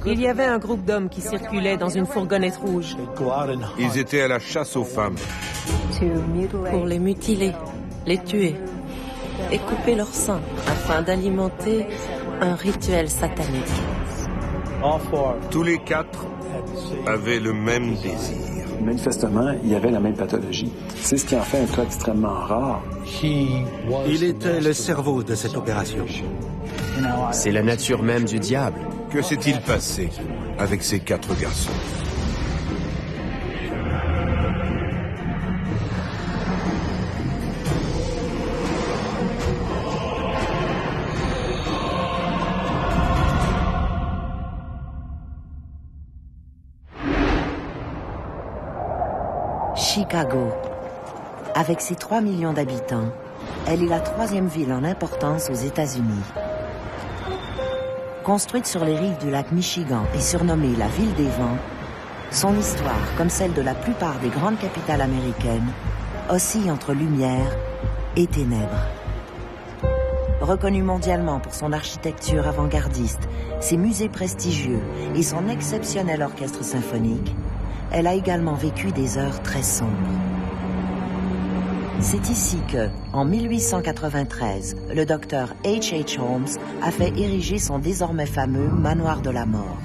Il y avait un groupe d'hommes qui circulait dans une fourgonnette rouge. Ils étaient à la chasse aux femmes. Pour les mutiler, les tuer et couper leur sang afin d'alimenter un rituel satanique. Tous les quatre avaient le même désir. Manifestement, il y avait la même pathologie. C'est ce qui en fait un cas extrêmement rare. Il était le cerveau de cette opération. C'est la nature même du diable. Que s'est-il passé avec ces quatre garçons? Chicago. Avec ses 3 millions d'habitants, elle est la 3e ville en importance aux États-Unis. Construite sur les rives du lac Michigan et surnommée la Ville des Vents, son histoire, comme celle de la plupart des grandes capitales américaines, oscille entre lumière et ténèbres. Reconnue mondialement pour son architecture avant-gardiste, ses musées prestigieux et son exceptionnel orchestre symphonique, elle a également vécu des heures très sombres. C'est ici que, en 1893, le docteur H.H. Holmes a fait ériger son désormais fameux manoir de la mort,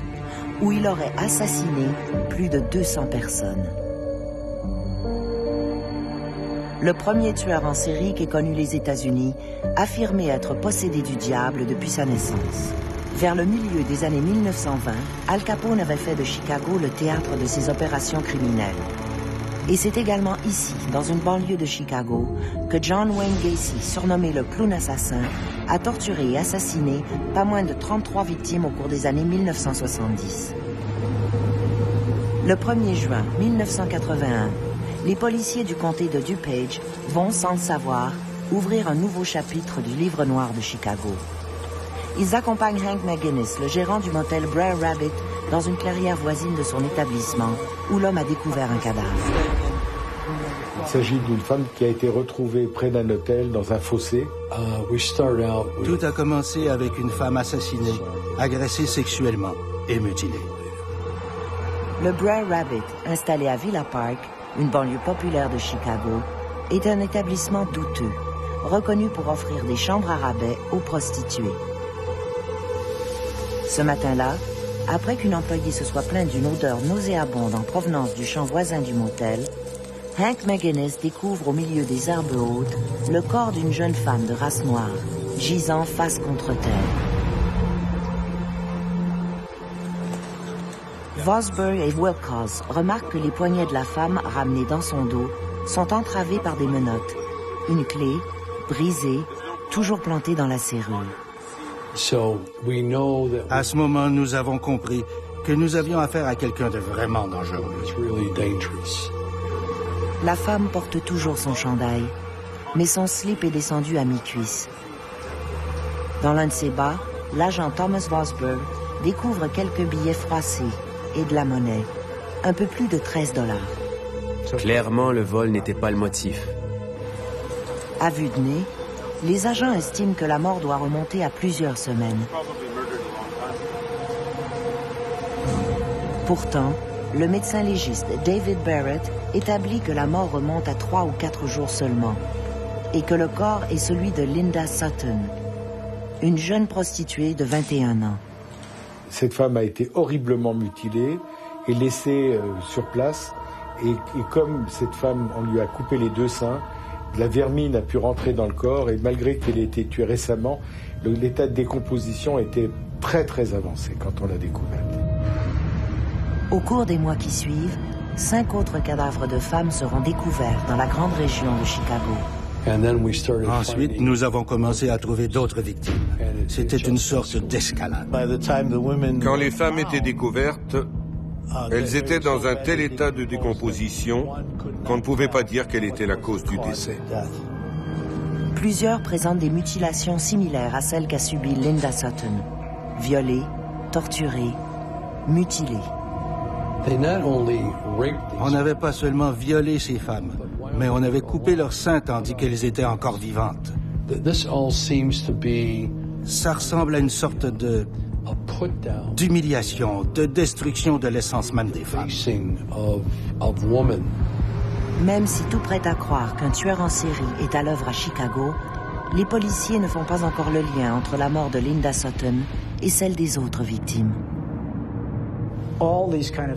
où il aurait assassiné plus de 200 personnes. Le premier tueur en série qu'ait connu les États-Unis affirmait être possédé du diable depuis sa naissance. Vers le milieu des années 1920, Al Capone avait fait de Chicago le théâtre de ses opérations criminelles. Et c'est également ici, dans une banlieue de Chicago, que John Wayne Gacy, surnommé le clown assassin, a torturé et assassiné pas moins de 33 victimes au cours des années 1970. Le 1er juin 1981, les policiers du comté de DuPage vont, sans le savoir, ouvrir un nouveau chapitre du livre noir de Chicago. Ils accompagnent Hank McGinnis, le gérant du motel Brer Rabbit, dans une clairière voisine de son établissement, où l'homme a découvert un cadavre. Il s'agit d'une femme qui a été retrouvée près d'un hôtel dans un fossé. Tout a commencé avec une femme assassinée, agressée sexuellement et mutilée. Le Brer Rabbit, installé à Villa Park, une banlieue populaire de Chicago, est un établissement douteux, reconnu pour offrir des chambres à rabais aux prostituées. Ce matin-là, après qu'une employée se soit plainte d'une odeur nauséabonde en provenance du champ voisin du motel, Hank McGinnis découvre au milieu des herbes hautes le corps d'une jeune femme de race noire, gisant face contre terre. Vosburgh et Wilcox remarquent que les poignets de la femme ramenés dans son dos sont entravés par des menottes, une clé, brisée, toujours plantée dans la serrure. À ce moment, nous avons compris que nous avions affaire à quelqu'un de vraiment dangereux. La femme porte toujours son chandail, mais son slip est descendu à mi-cuisse. Dans l'un de ses bas, l'agent Thomas Vosburgh découvre quelques billets froissés et de la monnaie, un peu plus de 13 $. Clairement, le vol n'était pas le motif. À vue de nez, les agents estiment que la mort doit remonter à plusieurs semaines. Pourtant, le médecin légiste David Barrett établit que la mort remonte à 3 ou 4 jours seulement et que le corps est celui de Linda Sutton, une jeune prostituée de 21 ans. Cette femme a été horriblement mutilée et laissée sur place. Et comme cette femme, on lui a coupé les 2 seins, la vermine a pu rentrer dans le corps et malgré qu'elle ait été tuée récemment, l'état de décomposition était très très avancé quand on l'a découverte. Au cours des mois qui suivent, 5 autres cadavres de femmes seront découverts dans la grande région de Chicago. Ensuite, nous avons commencé à trouver d'autres victimes. C'était une sorte d'escalade. Quand les femmes étaient découvertes, elles étaient dans un tel état de décomposition qu'on ne pouvait pas dire quelle était la cause du décès. Plusieurs présentent des mutilations similaires à celles qu'a subies Linda Sutton. Violée, torturée, mutilée. On n'avait pas seulement violé ces femmes, mais on avait coupé leurs seins tandis qu'elles étaient encore vivantes. Ça ressemble à une sorte de d'humiliation, de destruction de l'essence même des femmes. Même si tout prête à croire qu'un tueur en série est à l'œuvre à Chicago, les policiers ne font pas encore le lien entre la mort de Linda Sutton et celle des autres victimes.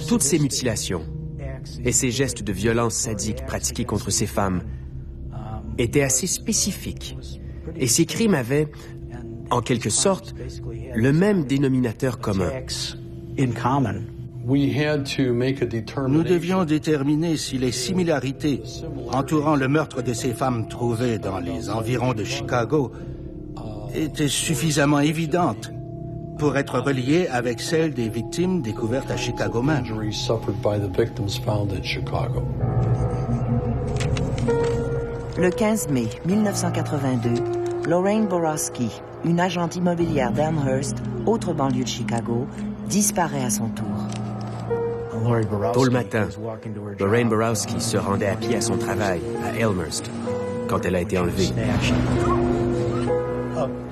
Toutes ces mutilations et ces gestes de violence sadique pratiqués contre ces femmes étaient assez spécifiques. Et ces crimes avaient, en quelque sorte, le même dénominateur commun. Nous devions déterminer si les similarités entourant le meurtre de ces femmes trouvées dans les environs de Chicago étaient suffisamment évidentes pour être reliées avec celles des victimes découvertes à Chicago même. Le 15 mai 1982, Lorraine Borowski, une agente immobilière d'Elmhurst, autre banlieue de Chicago, disparaît à son tour. Tôt le matin, Lorraine Borowski se rendait à pied à son travail, à Elmhurst, quand elle a été enlevée.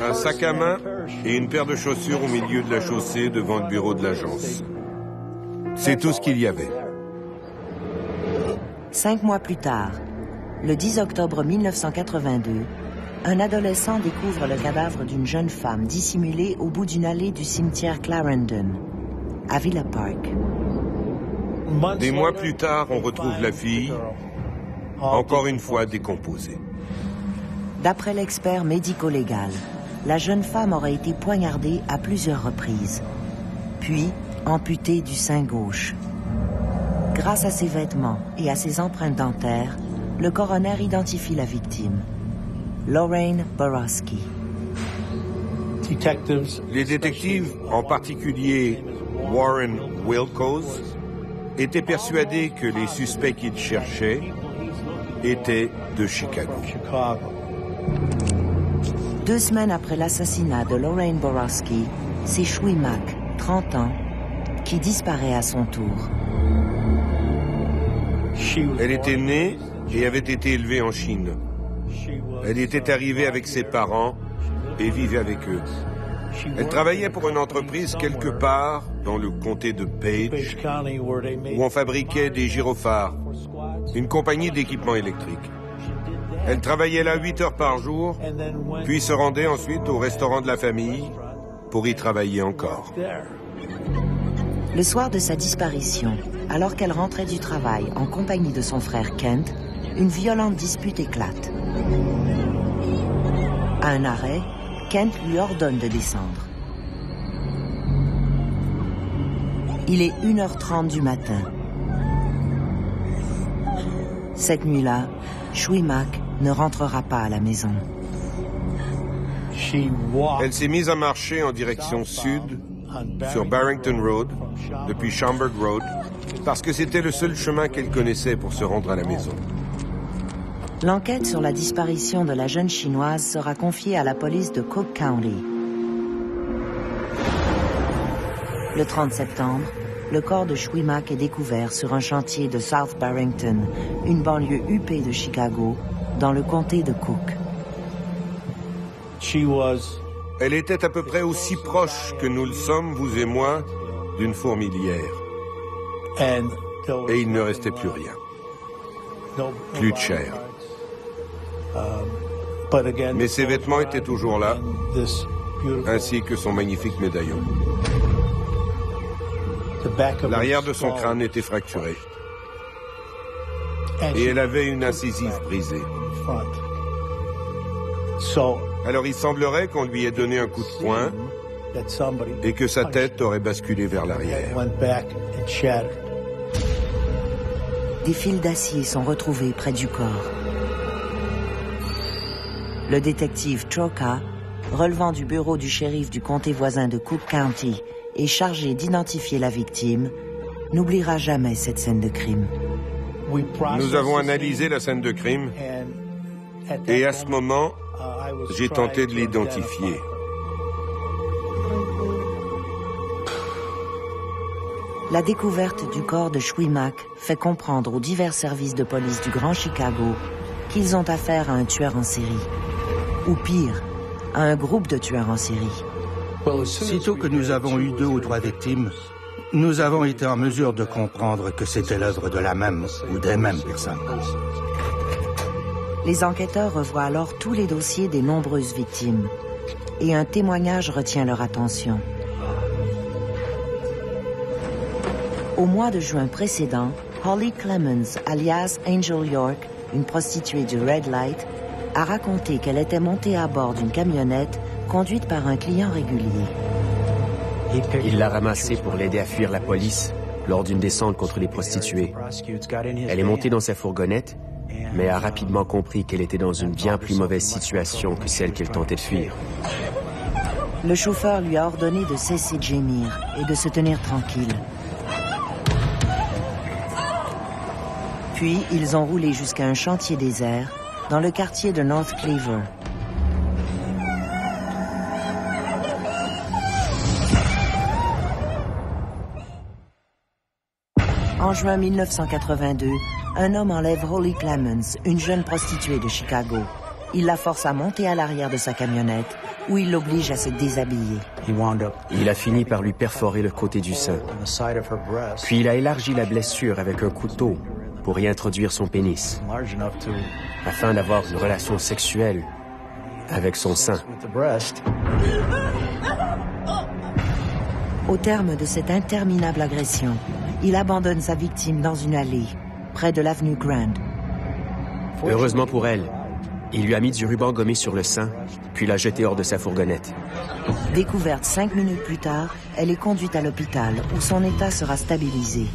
Un sac à main et une paire de chaussures au milieu de la chaussée devant le bureau de l'agence. C'est tout ce qu'il y avait. 5 mois plus tard, le 10 octobre 1982, un adolescent découvre le cadavre d'une jeune femme dissimulée au bout d'une allée du cimetière Clarendon, à Villa Park. Des mois plus tard, on retrouve la fille, encore une fois décomposée. D'après l'expert médico-légal, la jeune femme aurait été poignardée à plusieurs reprises, puis amputée du sein gauche. Grâce à ses vêtements et à ses empreintes dentaires, le coroner identifie la victime, Lorraine Borowski. Les détectives, en particulier Warren Wilcox, étaient persuadés que les suspects qu'ils cherchaient étaient de Chicago. 2 semaines après l'assassinat de Lorraine Borowski, c'est Shui Mak, 30 ans, qui disparaît à son tour. Elle était née et avait été élevée en Chine. Elle était arrivée avec ses parents et vivait avec eux. Elle travaillait pour une entreprise quelque part dans le comté de Page, où on fabriquait des gyrophares, une compagnie d'équipements électriques. Elle travaillait là 8 heures par jour, puis se rendait ensuite au restaurant de la famille pour y travailler encore. Le soir de sa disparition, alors qu'elle rentrait du travail en compagnie de son frère Kent, une violente dispute éclate. À un arrêt, Kent lui ordonne de descendre. Il est 1h30 du matin. Cette nuit-là, Shui Mak ne rentrera pas à la maison. Elle s'est mise à marcher en direction sud, sur Barrington Road, depuis Schaumburg Road, parce que c'était le seul chemin qu'elle connaissait pour se rendre à la maison. L'enquête sur la disparition de la jeune Chinoise sera confiée à la police de Cook County. Le 30 septembre, le corps de Shui Mak est découvert sur un chantier de South Barrington, une banlieue huppée de Chicago, dans le comté de Cook. Elle était à peu près aussi proche que nous le sommes, vous et moi, d'une fourmilière. Et il ne restait plus rien. Plus de chair. Mais ses vêtements étaient toujours là, ainsi que son magnifique médaillon. L'arrière de son crâne était fracturé. Et elle avait une incisive brisée. Alors il semblerait qu'on lui ait donné un coup de poing et que sa tête aurait basculé vers l'arrière. Des fils d'acier sont retrouvés près du corps. Le détective Troca, relevant du bureau du shérif du comté voisin de Cook County et chargé d'identifier la victime, n'oubliera jamais cette scène de crime. Nous avons analysé la scène de crime et à ce moment, j'ai tenté de l'identifier. La découverte du corps de Shui Mak fait comprendre aux divers services de police du Grand Chicago qu'ils ont affaire à un tueur en série. Ou pire, à un groupe de tueurs en série. Sitôt que nous avons eu 2 ou 3 victimes, nous avons été en mesure de comprendre que c'était l'œuvre de la même ou des mêmes personnes. Les enquêteurs revoient alors tous les dossiers des nombreuses victimes. Et un témoignage retient leur attention. Au mois de juin précédent, Holly Clemens, alias Angel York, une prostituée du Red Light, a raconté qu'elle était montée à bord d'une camionnette conduite par un client régulier. Il l'a ramassée pour l'aider à fuir la police lors d'une descente contre les prostituées. Elle est montée dans sa fourgonnette, mais a rapidement compris qu'elle était dans une bien plus mauvaise situation que celle qu'elle tentait de fuir. Le chauffeur lui a ordonné de cesser de gémir et de se tenir tranquille. Puis, ils ont roulé jusqu'à un chantier désert dans le quartier de North Cleaver. En juin 1982, un homme enlève Holly Clemens, une jeune prostituée de Chicago. Il la force à monter à l'arrière de sa camionnette, où il l'oblige à se déshabiller. Il a fini par lui perforer le côté du sein. Puis il a élargi la blessure avec un couteau pour y introduire son pénis, afin d'avoir une relation sexuelle avec son sein. Au terme de cette interminable agression, il abandonne sa victime dans une allée, près de l'avenue Grand. Heureusement pour elle, il lui a mis du ruban gommé sur le sein, puis l'a jeté hors de sa fourgonnette. Découverte 5 minutes plus tard, elle est conduite à l'hôpital, où son état sera stabilisé.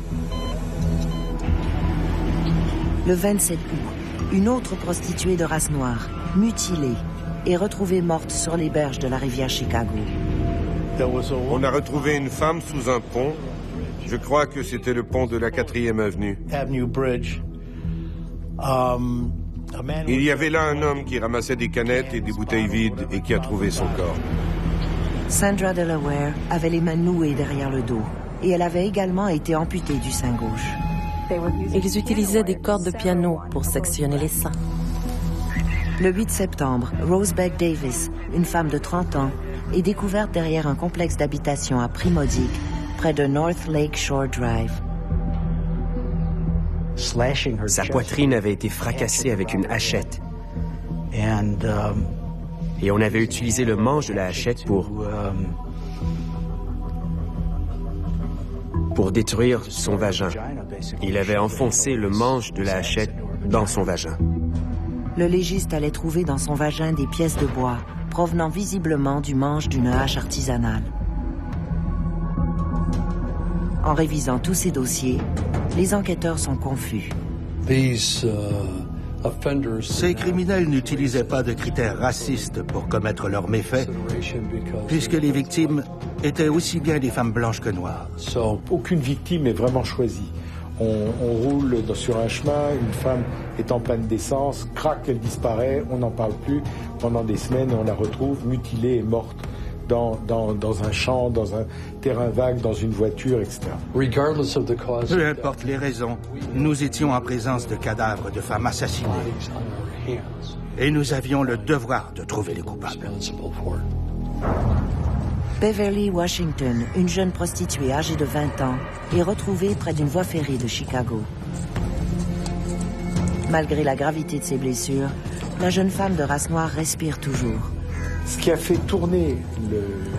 Le 27 août, une autre prostituée de race noire, mutilée, est retrouvée morte sur les berges de la rivière Chicago. On a retrouvé une femme sous un pont. Je crois que c'était le pont de la 4e avenue. Il y avait là un homme qui ramassait des canettes et des bouteilles vides et qui a trouvé son corps. Sandra Delaware avait les mains nouées derrière le dos et elle avait également été amputée du sein gauche. Ils utilisaient des cordes de piano pour sectionner les seins. Le 8 septembre, Rosebeck Davis, une femme de 30 ans, est découverte derrière un complexe d'habitation à Primodic, près de North Lake Shore Drive. Sa poitrine avait été fracassée avec une hachette. Et on avait utilisé le manche de la hachette pour détruire son vagin. Il avait enfoncé le manche de la hachette dans son vagin. Le légiste allait trouver dans son vagin des pièces de bois, provenant visiblement du manche d'une hache artisanale. En révisant tous ces dossiers, les enquêteurs sont confus. Ces criminels n'utilisaient pas de critères racistes pour commettre leurs méfaits, puisque les victimes étaient aussi bien des femmes blanches que noires. Aucune victime n'est vraiment choisie. On roule sur un chemin, une femme est en panne d'essence, crac, elle disparaît, on n'en parle plus. Pendant des semaines, on la retrouve mutilée et morte dans un champ, dans un terrain vague, dans une voiture, etc. Peu importe les raisons, nous étions en présence de cadavres de femmes assassinées. Et nous avions le devoir de trouver les coupables. Beverly Washington, une jeune prostituée âgée de 20 ans, est retrouvée près d'une voie ferrée de Chicago. Malgré la gravité de ses blessures, la jeune femme de race noire respire toujours. Ce qui a fait tourner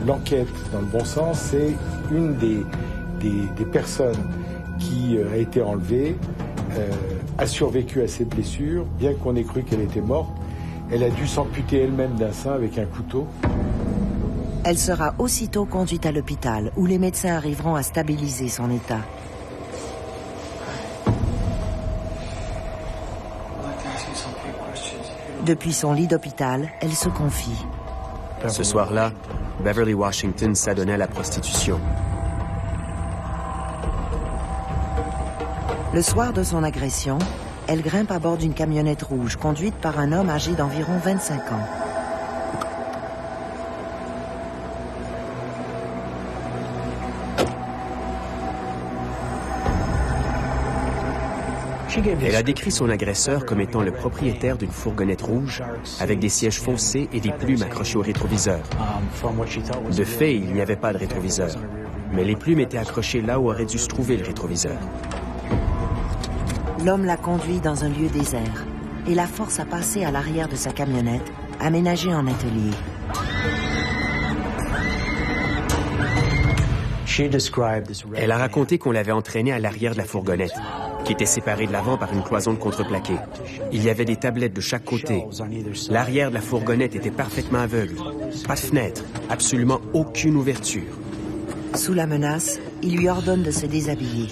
l'enquête dans le bon sens, c'est une des personnes qui a été enlevée, a survécu à ses blessures, bien qu'on ait cru qu'elle était morte. Elle a dû s'amputer elle-même d'un sein avec un couteau. Elle sera aussitôt conduite à l'hôpital, où les médecins arriveront à stabiliser son état. Depuis son lit d'hôpital, elle se confie. Ce soir-là, Beverly Washington s'adonnait à la prostitution. Le soir de son agression, elle grimpe à bord d'une camionnette rouge conduite par un homme âgé d'environ 25 ans. Elle a décrit son agresseur comme étant le propriétaire d'une fourgonnette rouge avec des sièges foncés et des plumes accrochées au rétroviseur. De fait, il n'y avait pas de rétroviseur, mais les plumes étaient accrochées là où aurait dû se trouver le rétroviseur. L'homme l'a conduit dans un lieu désert et la force à passer à l'arrière de sa camionnette, aménagée en atelier. Elle a raconté qu'on l'avait entraîné à l'arrière de la fourgonnette, qui était séparée de l'avant par une cloison de contreplaqué. Il y avait des tablettes de chaque côté. L'arrière de la fourgonnette était parfaitement aveugle. Pas de fenêtre, absolument aucune ouverture. Sous la menace, il lui ordonne de se déshabiller.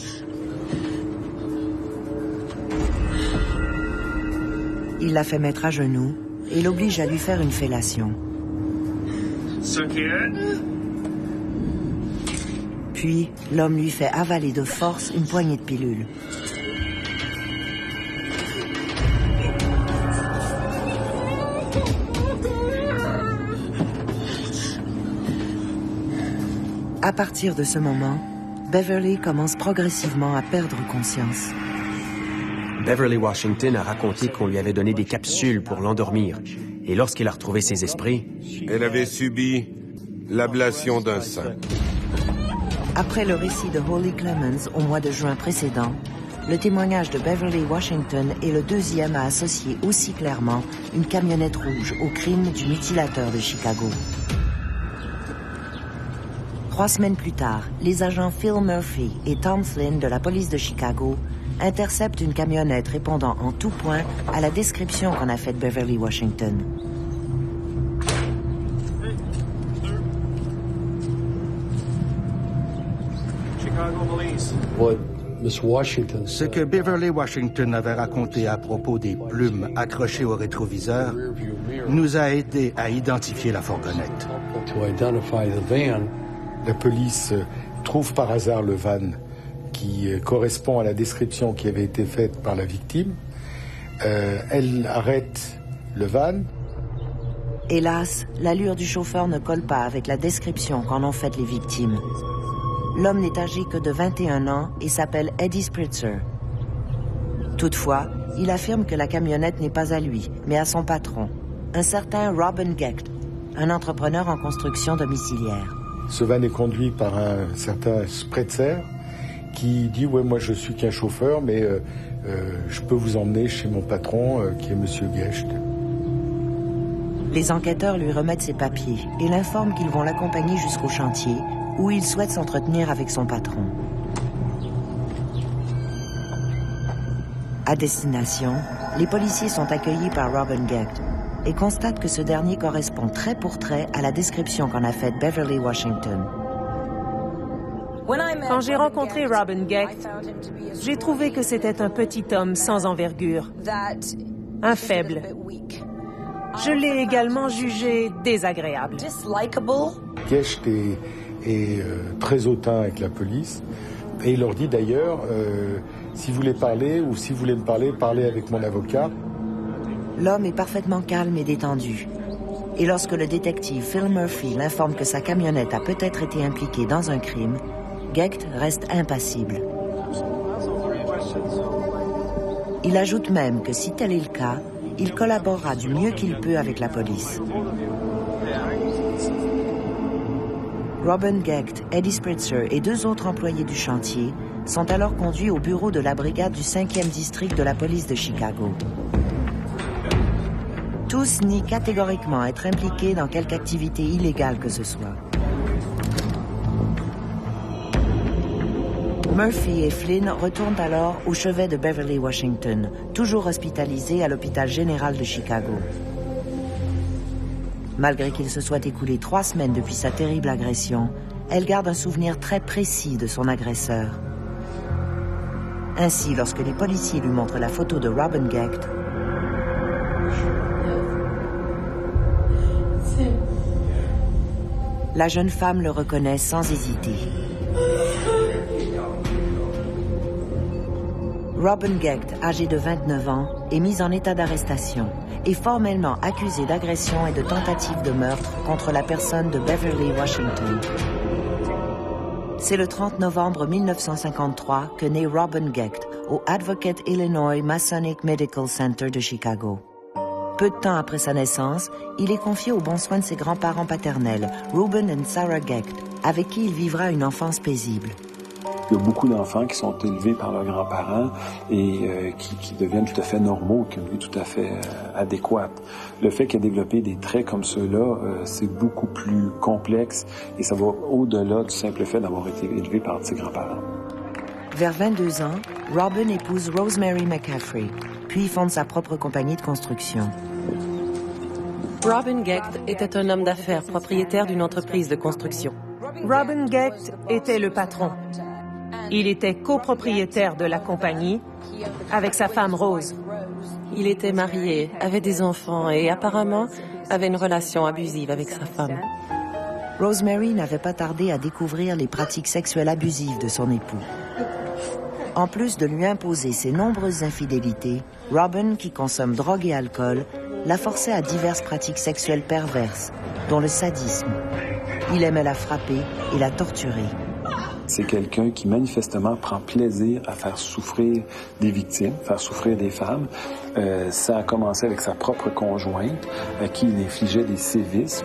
Il la fait mettre à genoux et l'oblige à lui faire une fellation. Puis, l'homme lui fait avaler de force une poignée de pilules. À partir de ce moment, Beverly commence progressivement à perdre conscience. Beverly Washington a raconté qu'on lui avait donné des capsules pour l'endormir. Et lorsqu'il a retrouvé ses esprits... Elle avait subi l'ablation d'un sein. Après le récit de Holly Clemens au mois de juin précédent, le témoignage de Beverly Washington est le deuxième à associer aussi clairement une camionnette rouge au crime du mutilateur de Chicago. 3 semaines plus tard, les agents Phil Murphy et Tom Flynn de la police de Chicago interceptent une camionnette répondant en tout point à la description qu'en a faite Beverly Washington. Ce que Beverly Washington avait raconté à propos des plumes accrochées au rétroviseur nous a aidé à identifier la fourgonnette. La police trouve par hasard le van qui correspond à la description qui avait été faite par la victime. Elle arrête le van. Hélas, l'allure du chauffeur ne colle pas avec la description qu'en ont faite les victimes. L'homme n'est âgé que de 21 ans et s'appelle Eddie Spritzer. Toutefois, il affirme que la camionnette n'est pas à lui, mais à son patron, un certain Robin Gecht, un entrepreneur en construction domiciliaire. Ce van est conduit par un certain Spritzer qui dit « Ouais, moi je suis qu'un chauffeur, mais je peux vous emmener chez mon patron qui est Monsieur Gecht. » Les enquêteurs lui remettent ses papiers et l'informent qu'ils vont l'accompagner jusqu'au chantier où il souhaite s'entretenir avec son patron. À destination, les policiers sont accueillis par Robin Gecht et constatent que ce dernier correspond trait pour trait à la description qu'en a faite Beverly Washington. Quand j'ai rencontré Robin Gecht, j'ai trouvé que c'était un petit homme sans envergure, un faible. Je l'ai également jugé désagréable. Gecht est très hautain avec la police et il leur dit d'ailleurs si vous voulez parler ou si vous voulez me parler, parlez avec mon avocat. L'homme est parfaitement calme et détendu. Et lorsque le détective Phil Murphy l'informe que sa camionnette a peut-être été impliquée dans un crime, Gecht reste impassible. Il ajoute même que si tel est le cas, il collaborera du mieux qu'il peut avec la police. Robin Gecht, Eddie Spritzer et 2 autres employés du chantier sont alors conduits au bureau de la brigade du 5e district de la police de Chicago. Tous nient catégoriquement être impliqués dans quelque activité illégale que ce soit. Murphy et Flynn retournent alors au chevet de Beverly Washington, toujours hospitalisée à l'hôpital général de Chicago. Malgré qu'il se soit écoulé 3 semaines depuis sa terrible agression, elle garde un souvenir très précis de son agresseur. Ainsi, lorsque les policiers lui montrent la photo de Robin Gecht, la jeune femme le reconnaît sans hésiter. Robin Gecht, âgé de 29 ans, est mis en état d'arrestation et formellement accusé d'agression et de tentative de meurtre contre la personne de Beverly Washington. C'est le 30 novembre 1953 que naît Robin Gecht, au Advocate Illinois Masonic Medical Center de Chicago. Peu de temps après sa naissance, il est confié aux bons soins de ses grands-parents paternels, Reuben et Sarah Gecht, avec qui il vivra une enfance paisible. Il y a beaucoup d'enfants qui sont élevés par leurs grands-parents et qui deviennent tout à fait normaux, qui ont une vie tout à fait adéquate. Le fait qu'il ait développé des traits comme ceux-là, c'est beaucoup plus complexe et ça va au-delà du simple fait d'avoir été élevé par ses grands-parents. Vers 22 ans, Robin épouse Rosemary McCaffrey, puis fonde sa propre compagnie de construction. Robin Gecht était un homme d'affaires propriétaire d'une entreprise de construction. Robin Gecht était le patron. Il était copropriétaire de la compagnie avec sa femme Rose. Il était marié, avait des enfants et apparemment avait une relation abusive avec sa femme. Rosemary n'avait pas tardé à découvrir les pratiques sexuelles abusives de son époux. En plus de lui imposer ses nombreuses infidélités, Robin, qui consomme drogue et alcool, l'a forcé à diverses pratiques sexuelles perverses, dont le sadisme. Il aimait la frapper et la torturer. C'est quelqu'un qui manifestement prend plaisir à faire souffrir des victimes, faire souffrir des femmes. Ça a commencé avec sa propre conjointe, à qui il infligeait des sévices.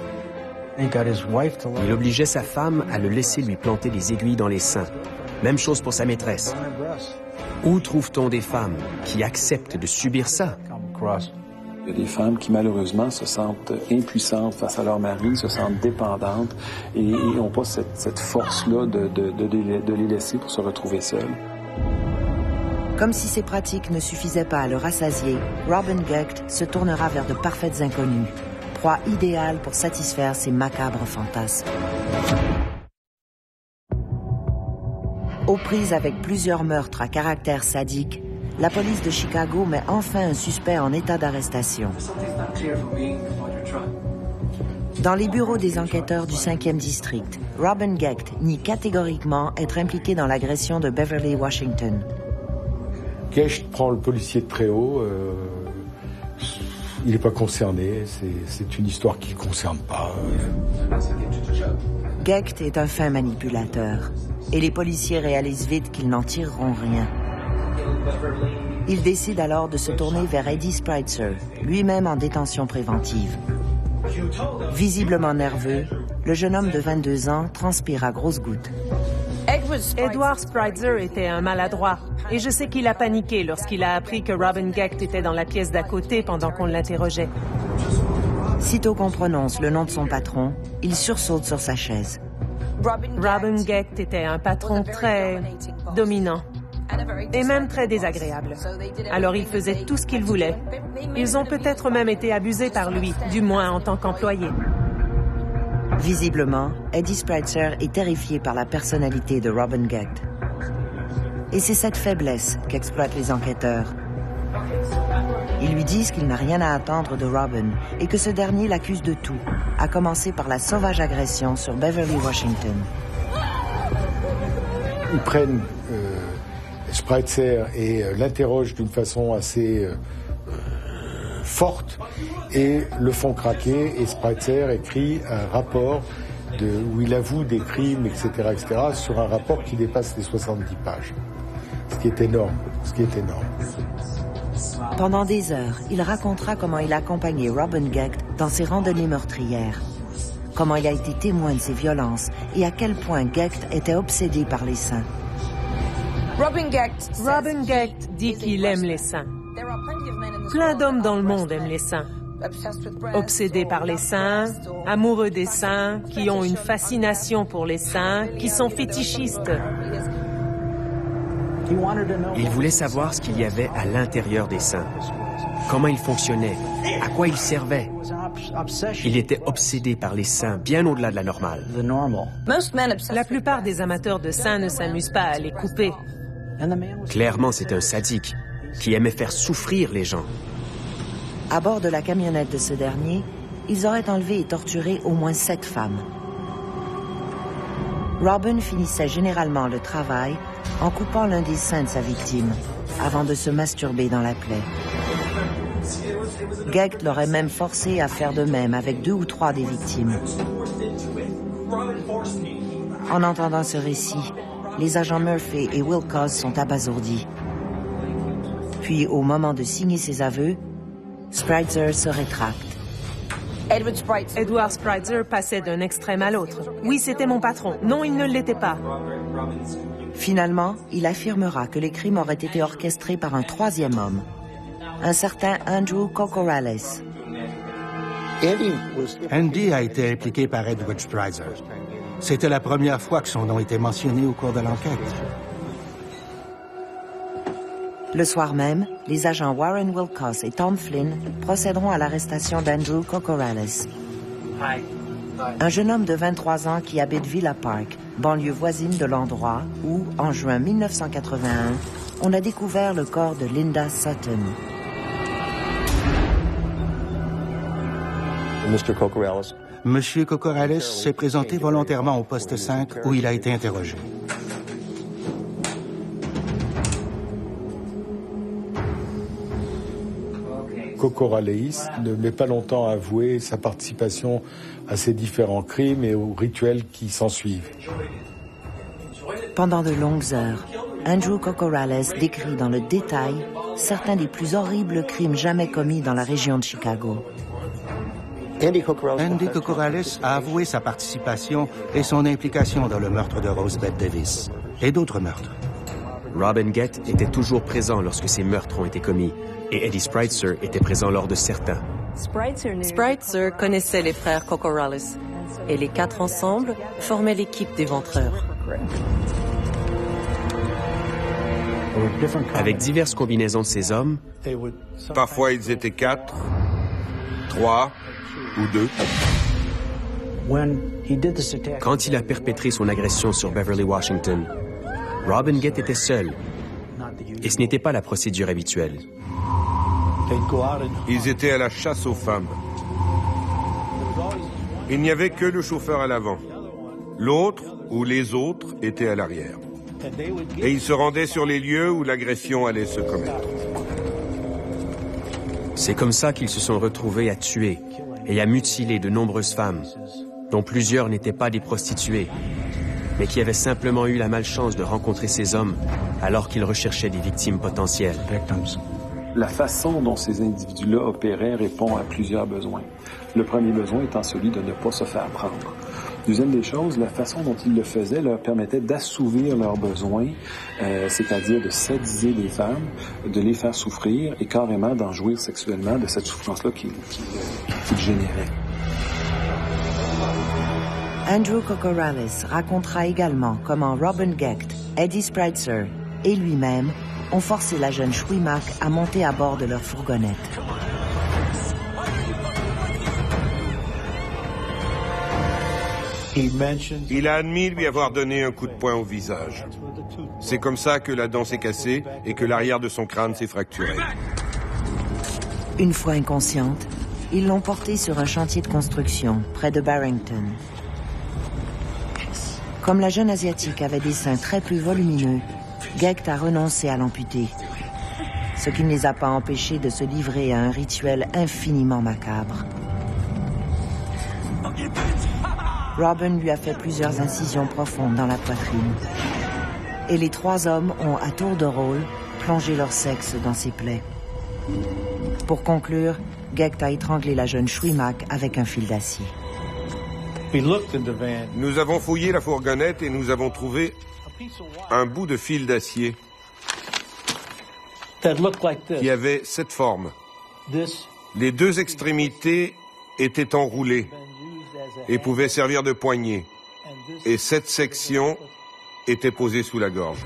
Il obligeait sa femme à le laisser lui planter des aiguilles dans les seins. Même chose pour sa maîtresse. Où trouve-t-on des femmes qui acceptent de subir ça? Il y a des femmes qui malheureusement se sentent impuissantes face à leur mari, se sentent dépendantes et n'ont pas cette force-là de les laisser pour se retrouver seules. Comme si ces pratiques ne suffisaient pas à le rassasier, Robin Gecht se tournera vers de parfaites inconnues, proie idéale pour satisfaire ses macabres fantasmes. Aux prises avec plusieurs meurtres à caractère sadique, la police de Chicago met enfin un suspect en état d'arrestation. Dans les bureaux des enquêteurs du 5e district, Robin Gecht nie catégoriquement être impliqué dans l'agression de Beverly Washington. Gecht prend le policier de très haut. Il n'est pas concerné. C'est une histoire qui ne le concerne pas. Gecht est un fin manipulateur. Et les policiers réalisent vite qu'ils n'en tireront rien. Ils décident alors de se tourner vers Eddie Spritzer, lui-même en détention préventive. Visiblement nerveux, le jeune homme de 22 ans transpire à grosses gouttes. Edward Spritzer était un maladroit, et je sais qu'il a paniqué lorsqu'il a appris que Robin Gecht était dans la pièce d'à côté pendant qu'on l'interrogeait. Sitôt qu'on prononce le nom de son patron, il sursaute sur sa chaise. Robin Gecht était un patron très dominant et même très désagréable. Alors il faisait tout ce qu'il voulait. Ils ont peut-être même été abusés par lui, du moins en tant qu'employé. Visiblement, Eddie Spritzer est terrifié par la personnalité de Robin Gecht. Et c'est cette faiblesse qu'exploitent les enquêteurs. Ils lui disent qu'il n'a rien à attendre de Robin et que ce dernier l'accuse de tout, à commencer par la sauvage agression sur Beverly Washington. Ils prennent Spritzer et l'interrogent d'une façon assez forte et le font craquer. Et Spritzer écrit un rapport où il avoue des crimes, etc., sur un rapport qui dépasse les 70 pages. Ce qui est énorme. Pendant des heures, il racontera comment il a accompagné Robin Gecht dans ses randonnées meurtrières, comment il a été témoin de ses violences et à quel point Gecht était obsédé par les seins. Robin Gecht dit qu'il aime les seins. Plein d'hommes dans le monde aiment les seins. Obsédés par les seins, amoureux des seins, qui ont une fascination pour les seins, qui sont fétichistes. Il voulait savoir ce qu'il y avait à l'intérieur des seins, comment ils fonctionnaient, à quoi ils servaient. Il était obsédé par les seins, bien au-delà de la normale. La plupart des amateurs de seins ne s'amusent pas à les couper. Clairement, c'est un sadique qui aimait faire souffrir les gens. À bord de la camionnette de ce dernier, ils auraient enlevé et torturé au moins 7 femmes. Robin finissait généralement le travail en coupant l'un des seins de sa victime, avant de se masturber dans la plaie. Gecht l'aurait même forcé à faire de même avec 2 ou 3 des victimes. En entendant ce récit, les agents Murphy et Wilcox sont abasourdis. Puis, au moment de signer ses aveux, Spritzer se rétracte. Edward Spritzer passait d'un extrême à l'autre. Oui, c'était mon patron. Non, il ne l'était pas. Finalement, il affirmera que les crimes auraient été orchestrés par un troisième homme, un certain Andrew Kokorales. Andy a été impliqué par Edward Spritzer. C'était la première fois que son nom était mentionné au cours de l'enquête. Le soir même, les agents Warren Wilcox et Tom Flynn procéderont à l'arrestation d'Andrew Kokorales. Un jeune homme de 23 ans qui habite Villa Park, banlieue voisine de l'endroit où, en juin 1981, on a découvert le corps de Linda Sutton. Monsieur Kokorales s'est présenté volontairement au poste 5 où il a été interrogé. Kokorales ne met pas longtemps à avouer sa participation à ces différents crimes et aux rituels qui s'ensuivent. Pendant de longues heures, Andrew Kokorales décrit dans le détail certains des plus horribles crimes jamais commis dans la région de Chicago. Andy Kokorales a avoué sa participation et son implication dans le meurtre de Rosebeth Davis et d'autres meurtres. Robin Gett était toujours présent lorsque ces meurtres ont été commis et Eddie Spritzer était présent lors de certains. Spritzer connaissait les frères Kokorales et les quatre ensemble formaient l'équipe des Ventreurs. Avec diverses combinaisons de ces hommes, parfois ils étaient 4, 3 ou 2. Quand il a perpétré son agression sur Beverly Washington, Robin Gett était seul. Et ce n'était pas la procédure habituelle. Ils étaient à la chasse aux femmes. Il n'y avait que le chauffeur à l'avant. L'autre, ou les autres, étaient à l'arrière. Et ils se rendaient sur les lieux où l'agression allait se commettre. C'est comme ça qu'ils se sont retrouvés à tuer et à mutiler de nombreuses femmes, dont plusieurs n'étaient pas des prostituées, mais qui avaient simplement eu la malchance de rencontrer ces hommes alors qu'ils recherchaient des victimes potentielles. La façon dont ces individus-là opéraient répond à plusieurs besoins. Le premier besoin étant celui de ne pas se faire prendre. Deuxième des choses, la façon dont ils le faisaient leur permettait d'assouvir leurs besoins, c'est-à-dire de sadiser les femmes, de les faire souffrir et carrément d'en jouir sexuellement de cette souffrance-là qu'ils généraient. Andrew Kokorales racontera également comment Robin Gett, Eddie Spritzer et lui-même ont forcé la jeune Schwimack à monter à bord de leur fourgonnette. Il a admis lui avoir donné un coup de poing au visage. C'est comme ça que la dent s'est cassée et que l'arrière de son crâne s'est fracturé. Une fois inconsciente, ils l'ont portée sur un chantier de construction près de Barrington. Comme la jeune Asiatique avait des seins très plus volumineux, Gett a renoncé à l'amputer, ce qui ne les a pas empêchés de se livrer à un rituel infiniment macabre. Robin lui a fait plusieurs incisions profondes dans la poitrine. Et les trois hommes ont, à tour de rôle, plongé leur sexe dans ses plaies. Pour conclure, Gett a étranglé la jeune Schwimack avec un fil d'acier. Nous avons fouillé la fourgonnette et nous avons trouvé un bout de fil d'acier qui avait cette forme. Les deux extrémités étaient enroulées et pouvaient servir de poignée. Et cette section était posée sous la gorge.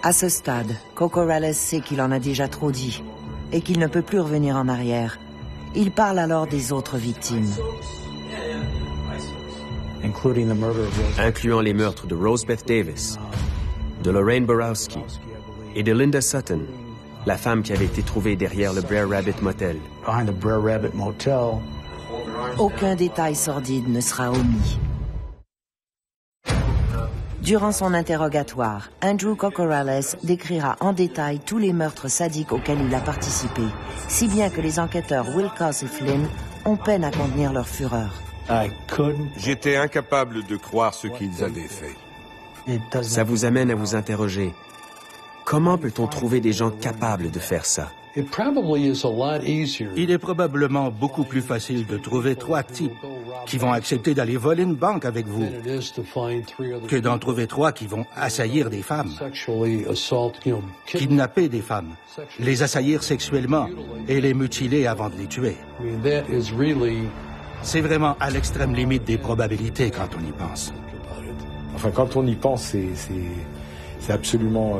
À ce stade, Kokorales sait qu'il en a déjà trop dit et qu'il ne peut plus revenir en arrière. Il parle alors des autres victimes. Incluant les meurtres de Rosebeth Davis, de Lorraine Borowski et de Linda Sutton, la femme qui avait été trouvée derrière le Brer Rabbit Motel. Aucun détail sordide ne sera omis. Durant son interrogatoire, Andrew Kokorales décrira en détail tous les meurtres sadiques auxquels il a participé, si bien que les enquêteurs Wilcox et Flynn ont peine à contenir leur fureur. J'étais incapable de croire ce qu'ils avaient fait. Ça vous amène à vous interroger. Comment peut-on trouver des gens capables de faire ça? Il est probablement beaucoup plus facile de trouver 3 types qui vont accepter d'aller voler une banque avec vous que d'en trouver 3 qui vont assaillir des femmes, kidnapper des femmes, les assaillir sexuellement et les mutiler avant de les tuer. C'est vraiment à l'extrême limite des probabilités quand on y pense. Enfin, quand on y pense, c'est absolument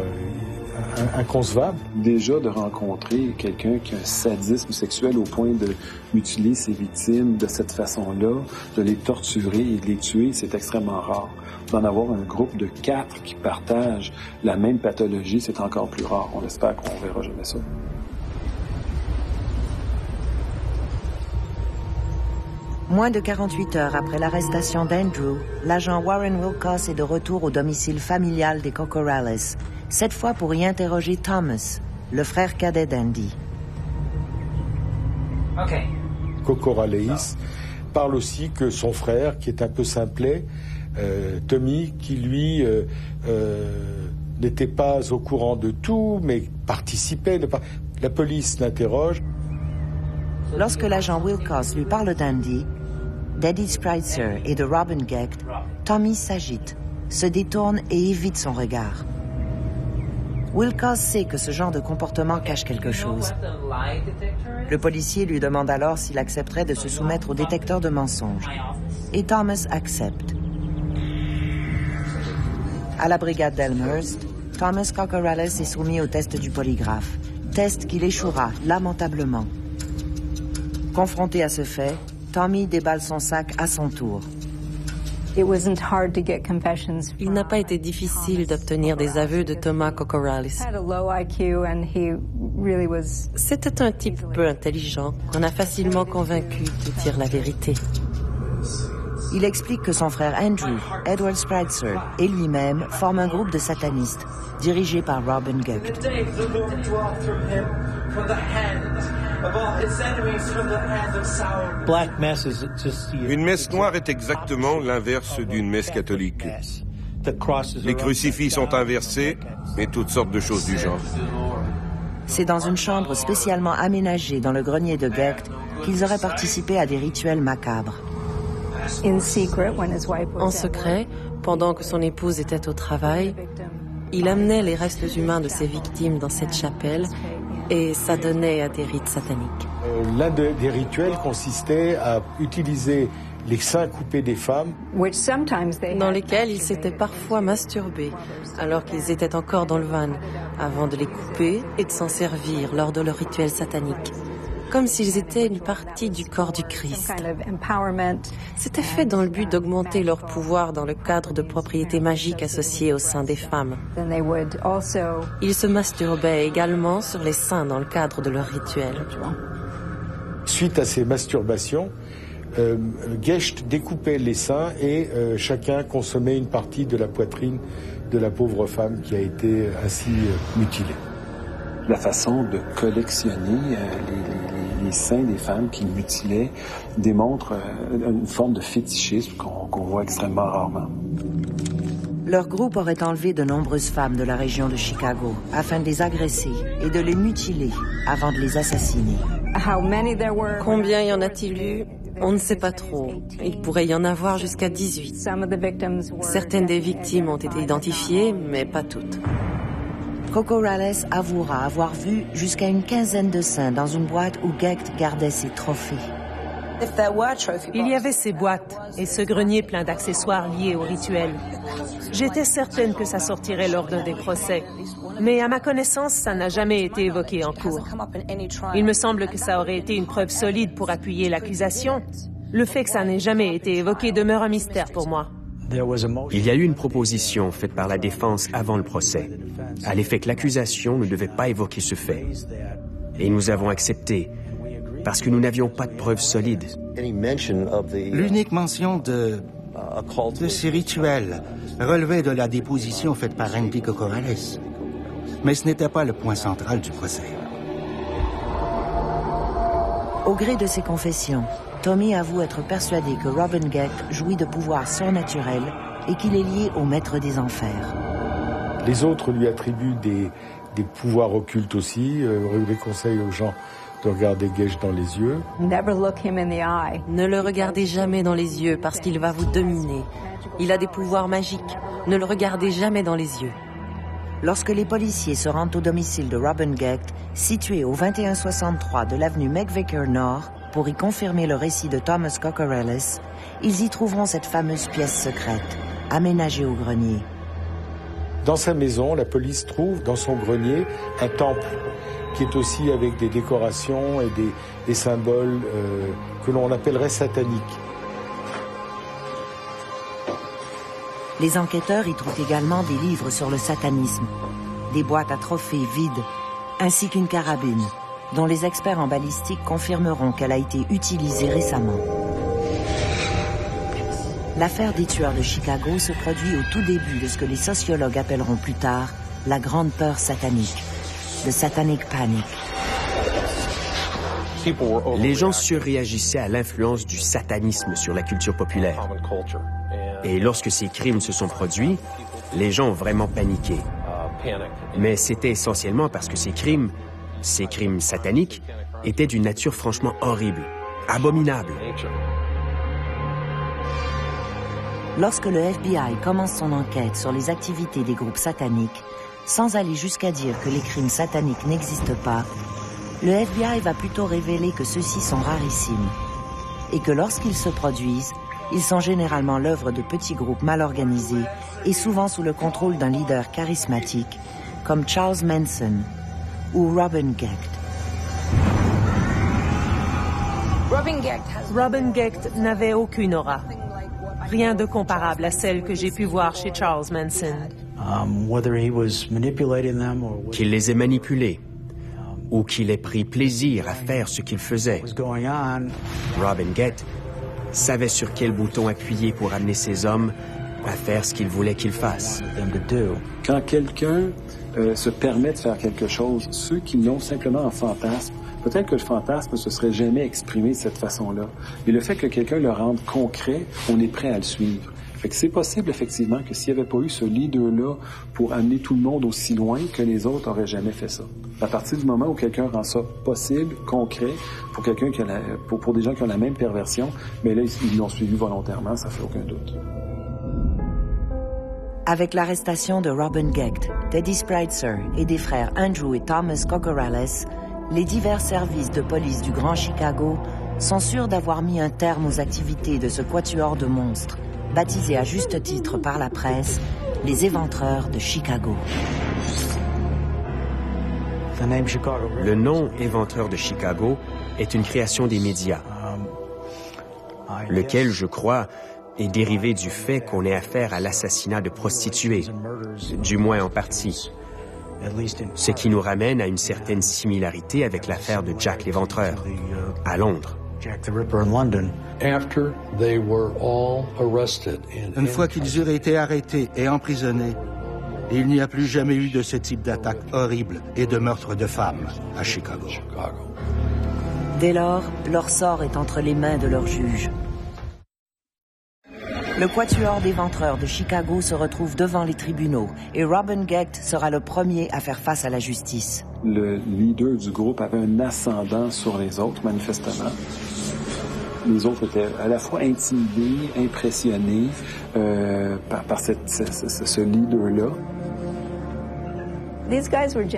inconcevable. Déjà de rencontrer quelqu'un qui a un sadisme sexuel au point de mutiler ses victimes de cette façon-là, de les torturer et de les tuer, c'est extrêmement rare. D'en avoir un groupe de 4 qui partagent la même pathologie, c'est encore plus rare. On espère qu'on verra jamais ça. Moins de 48 heures après l'arrestation d'Andrew, l'agent Warren Wilcox est de retour au domicile familial des Cocorales, cette fois pour y interroger Thomas, le frère cadet d'Andy. Cocorales parle aussi que son frère, qui est un peu simplet, Tommy, qui lui n'était pas au courant de tout, mais participait. La police l'interroge. Lorsque l'agent Wilcox lui parle d'Andy, d'Eddie Spritzer et de Robin Gecht, Tommy s'agite, se détourne et évite son regard. Wilcox sait que ce genre de comportement cache quelque chose. Le policier lui demande alors s'il accepterait de se soumettre au détecteur de mensonges. Et Thomas accepte. À la brigade d'Elmhurst, Thomas Cocorales est soumis au test du polygraphe, test qu'il échouera lamentablement. Confronté à ce fait, Tommy déballe son sac à son tour. Il n'a pas été difficile d'obtenir des aveux de Thomas Cocorales. C'était un type peu intelligent qu'on a facilement convaincu de dire la vérité. Il explique que son frère Andrew, Edward Spritzer et lui-même forment un groupe de satanistes dirigé par Robin Gecht. Une messe noire est exactement l'inverse d'une messe catholique. Les crucifix sont inversés et toutes sortes de choses du genre. C'est dans une chambre spécialement aménagée dans le grenier de Gecht qu'ils auraient participé à des rituels macabres. En secret, pendant que son épouse était au travail, il amenait les restes humains de ses victimes dans cette chapelle et s'adonnait à des rites sataniques. L'un des rituels consistait à utiliser les seins coupés des femmes, dans lesquels ils s'étaient parfois masturbés alors qu'ils étaient encore dans le van, avant de les couper et de s'en servir lors de leur rituel satanique, comme s'ils étaient une partie du corps du Christ. C'était fait dans le but d'augmenter leur pouvoir dans le cadre de propriétés magiques associées au sein des femmes. Ils se masturbaient également sur les seins dans le cadre de leur rituel. Suite à ces masturbations, Gecht découpait les seins et chacun consommait une partie de la poitrine de la pauvre femme qui a été ainsi mutilée. La façon de collectionner les seins des femmes qu'il mutilait démontre une forme de fétichisme qu'on voit extrêmement rarement. Leur groupe aurait enlevé de nombreuses femmes de la région de Chicago afin de les agresser et de les mutiler avant de les assassiner. Combien y en a-t-il eu? On ne sait pas trop. Il pourrait y en avoir jusqu'à 18. Certaines des victimes ont été identifiées, mais pas toutes. Cocorales avouera avoir vu jusqu'à une quinzaine de seins dans une boîte où Gecht gardait ses trophées. Il y avait ces boîtes et ce grenier plein d'accessoires liés au rituel. J'étais certaine que ça sortirait lors d'un des procès, mais à ma connaissance, ça n'a jamais été évoqué en cours. Il me semble que ça aurait été une preuve solide pour appuyer l'accusation. Le fait que ça n'ait jamais été évoqué demeure un mystère pour moi. Il y a eu une proposition faite par la défense avant le procès, à l'effet que l'accusation ne devait pas évoquer ce fait. Et nous avons accepté, parce que nous n'avions pas de preuves solides. L'unique mention de ces rituels relevait de la déposition faite par Andy Cocorales. Mais ce n'était pas le point central du procès. Au gré de ses confessions, Tommy avoue être persuadé que Robin Gecht jouit de pouvoirs surnaturels et qu'il est lié au maître des enfers. Les autres lui attribuent des pouvoirs occultes aussi. Il conseille aux gens de regarder Gage dans les yeux. Ne le regardez jamais dans les yeux parce qu'il va vous dominer. Il a des pouvoirs magiques. Ne le regardez jamais dans les yeux. Lorsque les policiers se rendent au domicile de Robin Gecht, situé au 2163 de l'avenue McVicker Nord, pour y confirmer le récit de Thomas Cocorellis, ils y trouveront cette fameuse pièce secrète, aménagée au grenier. Dans sa maison, la police trouve dans son grenier un temple qui est aussi avec des décorations et des symboles que l'on appellerait sataniques. Les enquêteurs y trouvent également des livres sur le satanisme, des boîtes à trophées vides, ainsi qu'une carabine, dont les experts en balistique confirmeront qu'elle a été utilisée récemment. L'affaire des tueurs de Chicago se produit au tout début de ce que les sociologues appelleront plus tard la grande peur satanique, the Satanic Panic. Les gens surréagissaient à l'influence du satanisme sur la culture populaire. Et lorsque ces crimes se sont produits, les gens ont vraiment paniqué. Mais c'était essentiellement parce que ces crimes sataniques, étaient d'une nature franchement horrible, abominable. Lorsque le FBI commence son enquête sur les activités des groupes sataniques, sans aller jusqu'à dire que les crimes sataniques n'existent pas, le FBI va plutôt révéler que ceux-ci sont rarissimes et que lorsqu'ils se produisent, ils sont généralement l'œuvre de petits groupes mal organisés et souvent sous le contrôle d'un leader charismatique comme Charles Manson ou Robin Gecht. Robin Gecht n'avait aucune aura. Rien de comparable à celle que j'ai pu voir chez Charles Manson. Qu'il les ait manipulés ou qu'il ait pris plaisir à faire ce qu'il faisait. Robin Gecht savait sur quel bouton appuyer pour amener ses hommes à faire ce qu'il voulait qu'ils fassent. Quand quelqu'un se permet de faire quelque chose, ceux qui l'ont simplement en fantasme, peut-être que le fantasme ne se serait jamais exprimé de cette façon-là. Mais le fait que quelqu'un le rende concret, on est prêt à le suivre. Fait que c'est possible, effectivement, que s'il n'y avait pas eu ce leader-là pour amener tout le monde aussi loin, que les autres n'auraient jamais fait ça. À partir du moment où quelqu'un rend ça possible, concret, pour quelqu'un qui a pour des gens qui ont la même perversion, mais là, ils l'ont suivi volontairement, ça fait aucun doute. Avec l'arrestation de Robin Gecht, Teddy Spritzer et des frères Andrew et Thomas Cocorellis, les divers services de police du Grand Chicago sont sûrs d'avoir mis un terme aux activités de ce quatuor de monstres, baptisé à juste titre par la presse, les Éventreurs de Chicago. Le nom Éventreurs de Chicago est une création des médias, lequel, je crois, est dérivé du fait qu'on ait affaire à l'assassinat de prostituées, du moins en partie. Ce qui nous ramène à une certaine similarité avec l'affaire de Jack l'Éventreur, à Londres. Une fois qu'ils eurent été arrêtés et emprisonnés, il n'y a plus jamais eu de ce type d'attaque horrible et de meurtre de femmes à Chicago. Dès lors, leur sort est entre les mains de leurs juges. Le quatuor d'Éventreurs de Chicago se retrouve devant les tribunaux et Robin Gecht sera le premier à faire face à la justice. Le leader du groupe avait un ascendant sur les autres, manifestement. Les autres étaient à la fois intimidés, impressionnés par ce leader-là.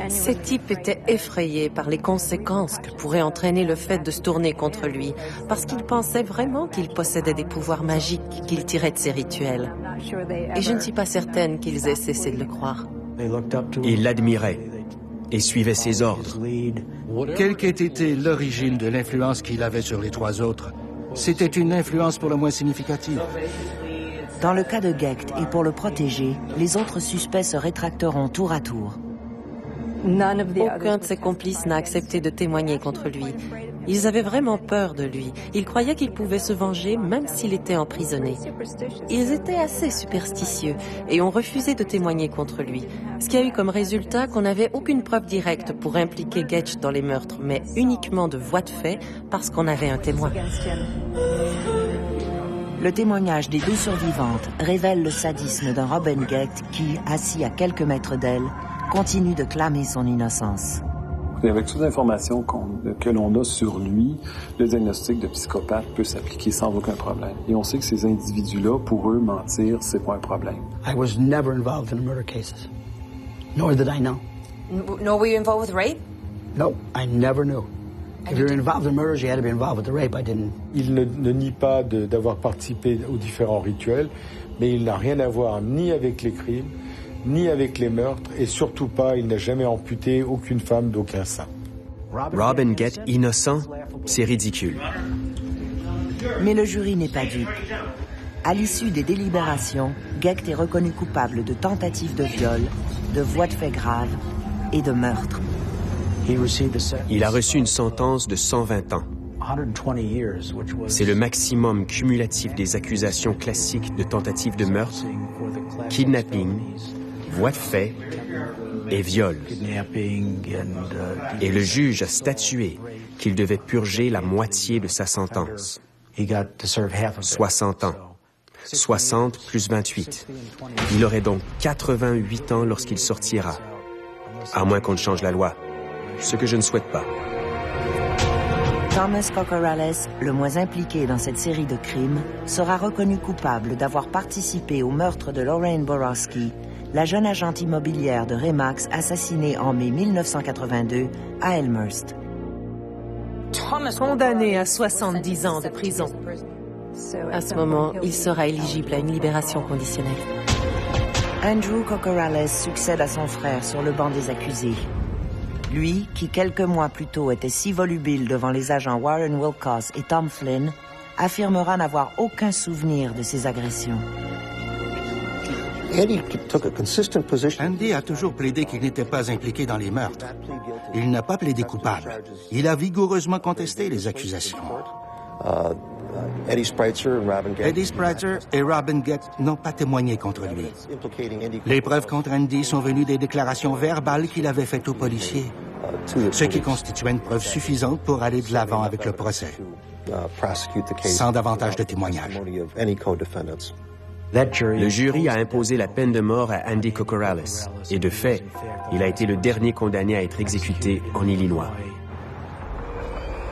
Ces types étaient effrayés par les conséquences que pourrait entraîner le fait de se tourner contre lui, parce qu'ils pensaient vraiment qu'il possédait des pouvoirs magiques qu'il tirait de ses rituels. Et je ne suis pas certaine qu'ils aient cessé de le croire. Ils l'admiraient et suivaient ses ordres. Quelle qu'ait été l'origine de l'influence qu'il avait sur les trois autres, c'était une influence pour le moins significative. Dans le cas de Gecht et pour le protéger, les autres suspects se rétracteront tour à tour. Aucun de ses complices n'a accepté de témoigner contre lui. Ils avaient vraiment peur de lui. Ils croyaient qu'il pouvait se venger même s'il était emprisonné. Ils étaient assez superstitieux et ont refusé de témoigner contre lui. Ce qui a eu comme résultat qu'on n'avait aucune preuve directe pour impliquer Gecht dans les meurtres, mais uniquement de voies de fait parce qu'on avait un témoin. Le témoignage des 2 survivantes révèle le sadisme d'un Robin Gecht qui, assis à quelques mètres d'elle, continue de clamer son innocence. Et avec toutes les informations que l'on a sur lui, le diagnostic de psychopathe peut s'appliquer sans aucun problème. Et on sait que ces individus-là, pour eux, mentir, c'est pas un problème. I was never involved in murder cases. Nor did I know. Nor were you involved with rape? No, I never knew. If you're involved in murders, you had to be involved with the rape. I didn't. Il ne nie pas d'avoir participé aux différents rituels, mais il n'a rien à voir ni avec les crimes, ni avec les meurtres, et surtout pas, il n'a jamais amputé aucune femme d'aucun sein. Robin Gecht innocent, c'est ridicule. Mais le jury n'est pas dupe. À l'issue des délibérations, Gecht est reconnu coupable de tentative de viol, de voies de fait graves et de meurtre. Il a reçu une sentence de 120 ans. C'est le maximum cumulatif des accusations classiques de tentative de meurtre, kidnapping, voies de fait et viol. Et le juge a statué qu'il devait purger la moitié de sa sentence. 60 ans. 60 plus 28. Il aurait donc 88 ans lorsqu'il sortira. À moins qu'on ne change la loi. Ce que je ne souhaite pas. Thomas Cocorales, le moins impliqué dans cette série de crimes, sera reconnu coupable d'avoir participé au meurtre de Lorraine Borowski, la jeune agente immobilière de Remax assassinée en mai 1982 à Elmhurst. Condamné à 70 ans de prison. À ce moment, il sera éligible à une libération conditionnelle. Andrew Cocorales succède à son frère sur le banc des accusés. Lui, qui quelques mois plus tôt était si volubile devant les agents Warren Wilcox et Tom Flynn, affirmera n'avoir aucun souvenir de ces agressions. Andy a toujours plaidé qu'il n'était pas impliqué dans les meurtres. Il n'a pas plaidé coupable. Il a vigoureusement contesté les accusations. Eddie Spritzer et Robin Gecht n'ont pas témoigné contre lui. Les preuves contre Andy sont venues des déclarations verbales qu'il avait faites aux policiers, ce qui constituait une preuve suffisante pour aller de l'avant avec le procès, sans davantage de témoignages. Le jury a imposé la peine de mort à Andy Cocorales, et de fait, il a été le dernier condamné à être exécuté en Illinois.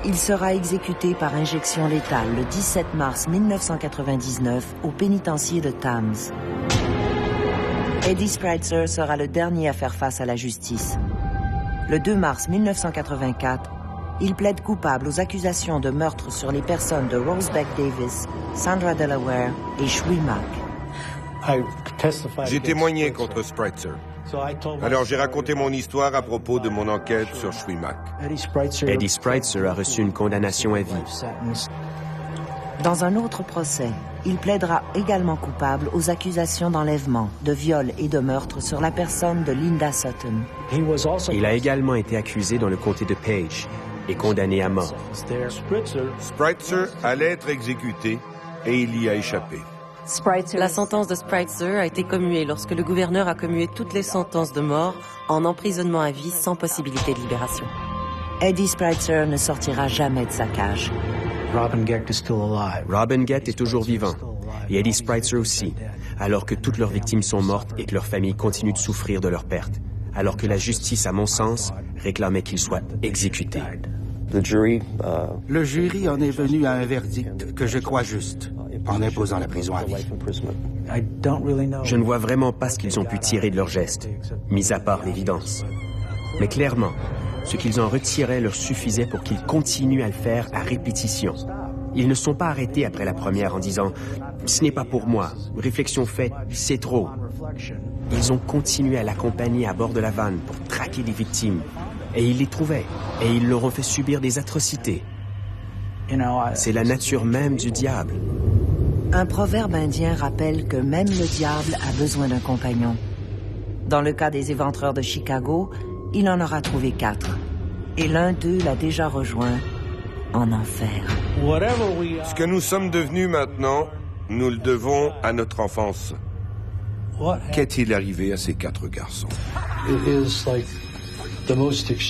Il sera exécuté par injection létale le 17 mars 1999 au pénitencier de Thames. Eddie Spritzer sera le dernier à faire face à la justice. Le 2 mars 1984, il plaide coupable aux accusations de meurtre sur les personnes de Rosebeck Davis, Sandra Delaware et Shui Mak. J'ai témoigné contre Spritzer. Alors j'ai raconté mon histoire à propos de mon enquête sur Shui Mak. Eddie Spritzer a reçu une condamnation à vie. Dans un autre procès, il plaidera également coupable aux accusations d'enlèvement, de viol et de meurtre sur la personne de Linda Sutton. Il a également été accusé dans le comté de Page et condamné à mort. Spritzer allait être exécuté et il y a échappé. La sentence de Spritzer a été commuée lorsque le gouverneur a commué toutes les sentences de mort en emprisonnement à vie sans possibilité de libération. Eddie Spritzer ne sortira jamais de sa cage. Robin Gecht est toujours vivant, et Eddie Spritzer aussi, alors que toutes leurs victimes sont mortes et que leurs familles continuent de souffrir de leur perte, alors que la justice, à mon sens, réclamait qu'ils soient exécutés. Le jury en est venu à un verdict que je crois juste, en imposant la prison à vie. Je ne vois vraiment pas ce qu'ils ont pu tirer de leurs gestes, mis à part l'évidence. Mais clairement, ce qu'ils en retiraient leur suffisait pour qu'ils continuent à le faire à répétition. Ils ne sont pas arrêtés après la première en disant « Ce n'est pas pour moi, réflexion faite, c'est trop ». Ils ont continué à l'accompagner à bord de la vanne pour traquer des victimes. Et ils les trouvaient, et ils leur ont fait subir des atrocités. C'est la nature même du diable. Un proverbe indien rappelle que même le diable a besoin d'un compagnon. Dans le cas des éventreurs de Chicago, il en aura trouvé 4. Et l'un d'eux l'a déjà rejoint en enfer. Ce que nous sommes devenus maintenant, nous le devons à notre enfance. Qu'est-il arrivé à ces 4 garçons?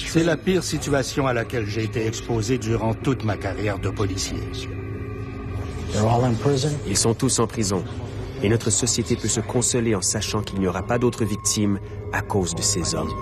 C'est la pire situation à laquelle j'ai été exposé durant toute ma carrière de policier. Ils sont tous en prison. Et notre société peut se consoler en sachant qu'il n'y aura pas d'autres victimes à cause de ces hommes.